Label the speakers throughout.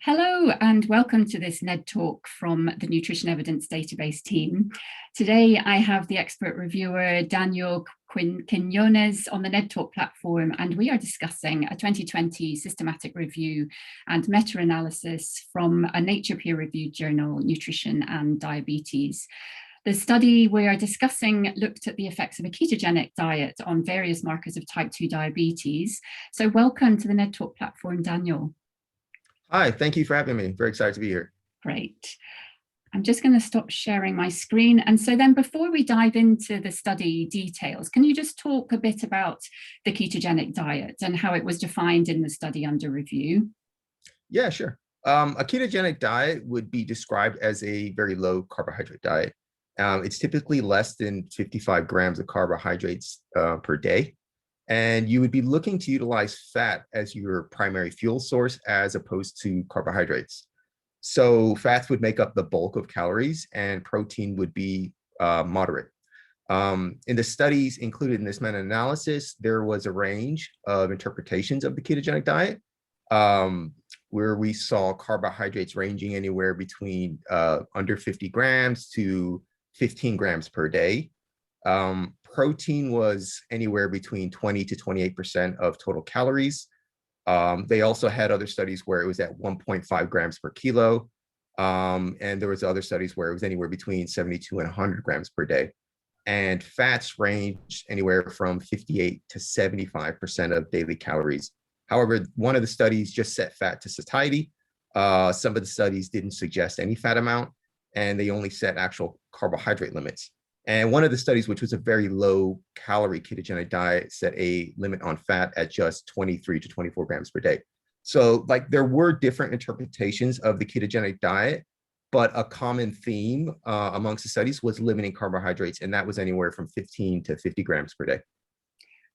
Speaker 1: Hello and welcome to this NED Talk from the Nutrition Evidence Database team. Today I have the expert reviewer Daniel Quinones on the NED Talk platform, and we are discussing a 2020 systematic review and meta-analysis from a Nature peer-reviewed journal, Nutrition and Diabetes. The study we are discussing looked at the effects of a ketogenic diet on various markers of type 2 diabetes. So welcome to the NED Talk platform, Daniel.
Speaker 2: Hi, thank you for having me. Very excited to be here.
Speaker 1: Great. I'm just going to stop sharing my screen. And so then before we dive into the study details, can you just talk a bit about the ketogenic diet and how it was defined in the study under review?
Speaker 2: Yeah, sure. A ketogenic diet would be described as a very low carbohydrate diet. It's typically less than 55 grams of carbohydrates per day. And you would be looking to utilize fat as your primary fuel source as opposed to carbohydrates. So fats would make up the bulk of calories and protein would be moderate. In the studies included in this meta-analysis, there was a range of interpretations of the ketogenic diet where we saw carbohydrates ranging anywhere between under 50 grams to 15 grams per day. Protein was anywhere between 20 to 28% of total calories. They also had other studies where it was at 1.5 grams per kilo. And there was other studies where it was anywhere between 72 and 100 grams per day. And fats ranged anywhere from 58 to 75% of daily calories. However, one of the studies just set fat to satiety. Some of the studies didn't suggest any fat amount, and they only set actual carbohydrate limits. And one of the studies, which was a very low calorie ketogenic diet, set a limit on fat at just 23 to 24 grams per day. So there were different interpretations of the ketogenic diet, but a common theme amongst the studies was limiting carbohydrates, and that was anywhere from 15 to 50 grams per day.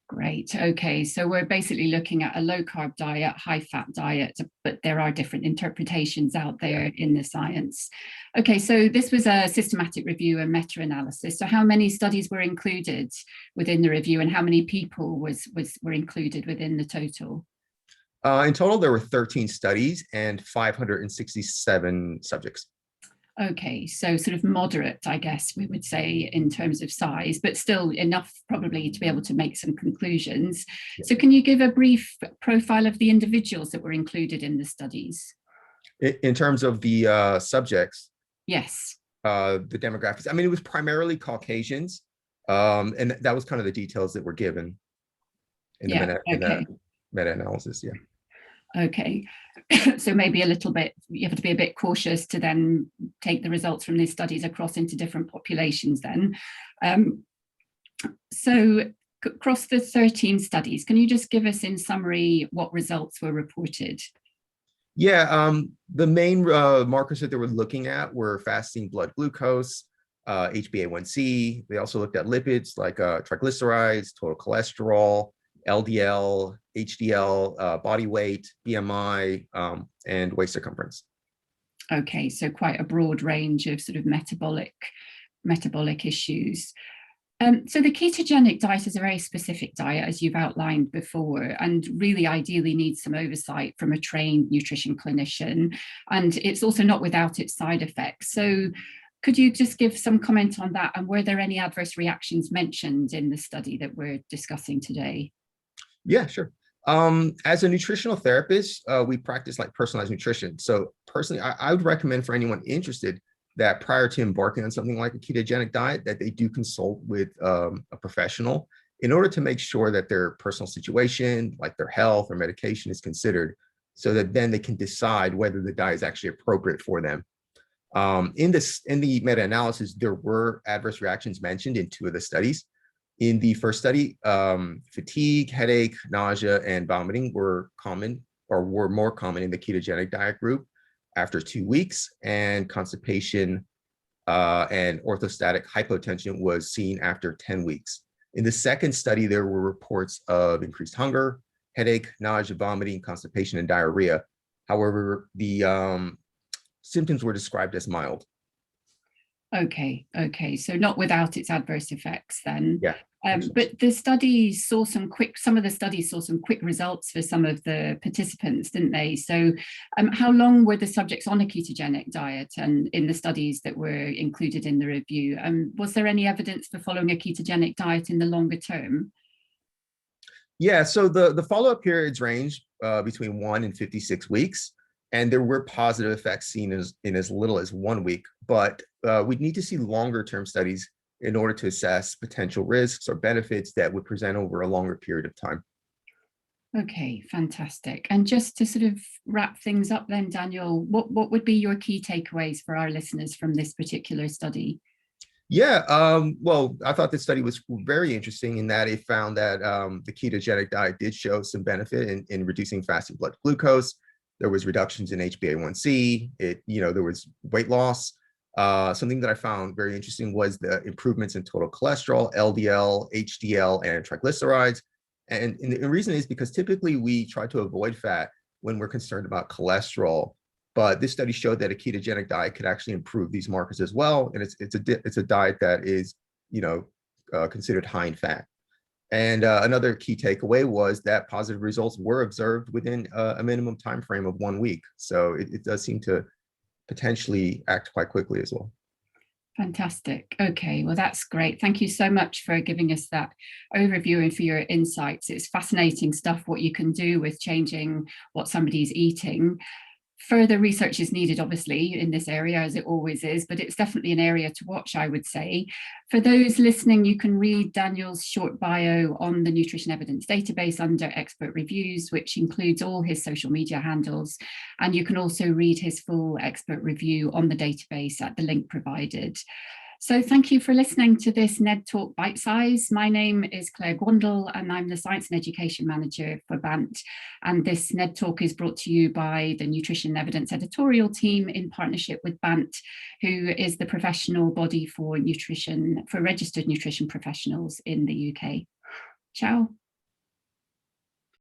Speaker 1: Great. Okay, so we're basically looking at a low carb diet, high fat diet, but there are different interpretations out there in the science. Okay, so this was a systematic review and meta-analysis. So how many studies were included within the review and how many people were included within the total?
Speaker 2: In total, there were 13 studies and 567 subjects.
Speaker 1: Okay, so sort of moderate, I guess we would say, in terms of size, but still enough probably to be able to make some conclusions. Yeah. So can you give a brief profile of the individuals that were included in the studies?
Speaker 2: In terms of the subjects?
Speaker 1: Yes.
Speaker 2: The demographics, I mean, it was primarily Caucasians, and that was kind of the details that were given in the meta-analysis, yeah.
Speaker 1: Okay, so maybe a little bit, you have to be a bit cautious to then take the results from these studies across into different populations then. So across the 13 studies, can you just give us in summary what results were reported?
Speaker 2: Yeah, the main markers that they were looking at were fasting blood glucose, HbA1c. They also looked at lipids like triglycerides, total cholesterol, LDL, HDL, body weight, BMI, and waist circumference.
Speaker 1: Okay, so quite a broad range of sort of metabolic issues. So the ketogenic diet is a very specific diet, as you've outlined before, and really ideally needs some oversight from a trained nutrition clinician. And it's also not without its side effects. So could you just give some comment on that? And were there any adverse reactions mentioned in the study that we're discussing today?
Speaker 2: Yeah, sure. As a nutritional therapist, we practice personalized nutrition. So personally, I would recommend for anyone interested that prior to embarking on something like a ketogenic diet, that they do consult with a professional in order to make sure that their personal situation, like their health or medication, is considered, so that then they can decide whether the diet is actually appropriate for them. In the meta-analysis, there were adverse reactions mentioned in 2 of the studies. In the first study, fatigue, headache, nausea, and vomiting were common, or were more common in the ketogenic diet group after 2 weeks, and constipation and orthostatic hypotension was seen after 10 weeks. In the second study, there were reports of increased hunger, headache, nausea, vomiting, constipation, and diarrhea. However, the symptoms were described as mild.
Speaker 1: Okay, so not without its adverse effects then.
Speaker 2: Yeah.
Speaker 1: But the study saw some of the studies saw some quick results for some of the participants, didn't they? So how long were the subjects on a ketogenic diet and in the studies that were included in the review? Was there any evidence for following a ketogenic diet in the longer term?
Speaker 2: Yeah, so the follow-up periods range between 1 and 56 weeks. And there were positive effects seen in as little as 1 week, but we'd need to see longer term studies in order to assess potential risks or benefits that would present over a longer period of time.
Speaker 1: Okay, fantastic. And just to sort of wrap things up then, Daniel, what would be your key takeaways for our listeners from this particular study?
Speaker 2: Yeah, well, I thought this study was very interesting in that it found that the ketogenic diet did show some benefit in reducing fasting blood glucose. There was reductions in HbA1c. There was weight loss. Something that I found very interesting was the improvements in total cholesterol, LDL, HDL, and triglycerides. And the reason is because typically we try to avoid fat when we're concerned about cholesterol. But this study showed that a ketogenic diet could actually improve these markers as well. And it's a diet that is, considered high in fat. And another key takeaway was that positive results were observed within a minimum time frame of 1 week. So it does seem to potentially act quite quickly as well.
Speaker 1: Fantastic. Okay, well, that's great. Thank you so much for giving us that overview and for your insights. It's fascinating stuff what you can do with changing what somebody's eating. Further research is needed, obviously, in this area, as it always is, but it's definitely an area to watch, I would say. For those listening, you can read Daniel's short bio on the Nutrition Evidence Database under Expert Reviews, which includes all his social media handles. And you can also read his full expert review on the database at the link provided. So thank you for listening to this NED Talk Bite Size. My name is Clare Grundel and I'm the Science and Education Manager for BANT. And this NED Talk is brought to you by the Nutrition Evidence editorial team in partnership with BANT, who is the professional body for registered nutrition professionals in the UK. Ciao.